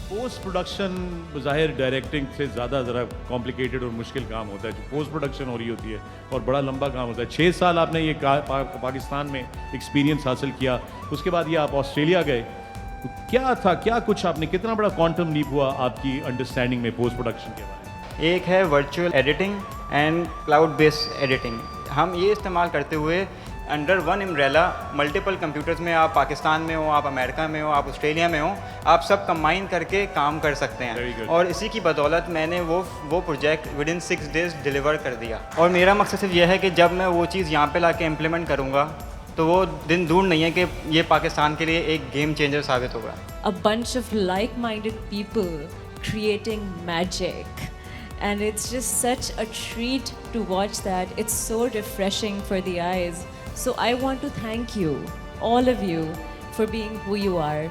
Post production ज़ाहिर directing से ज़्यादा ज़रा कॉम्प्लिकेटेड और मुश्किल काम होता है जो पोस्ट प्रोडक्शन हो रही होती है और बड़ा लंबा काम होता है। 6 साल आपने ये पाकिस्तान में एक्सपीरियंस हासिल किया, उसके बाद ये आप ऑस्ट्रेलिया गए, तो क्या था, क्या कुछ आपने, कितना बड़ा क्वांटम लीप हुआ आपकी अंडरस्टैंडिंग में पोस्ट प्रोडक्शन के बारे में? एक है virtual editing and cloud based editing. हम ये इस्तेमाल करते हुए under one umbrella multiple computers में, आप पाकिस्तान में हो, आप अमेरिका में हो, आप ऑस्ट्रेलिया में हो, आप सब कंबाइन करके काम कर सकते हैं। और इसी की बदौलत मैंने वो project with in 6 days deliver कर दिया। और मेरा मकसद सिर्फ यह है कि जब मैं वो चीज़ यहाँ पे लाके इम्प्लीमेंट करूँगा तो वो दिन दूर नहीं है कि ये पाकिस्तान के लिए एक गेम चेंजर साबित होगा। A bunch of like-minded people creating magic. And it's just such a treat to watch that. It's so refreshing for the eyes. So I want to thank you, all of you, for being who you are.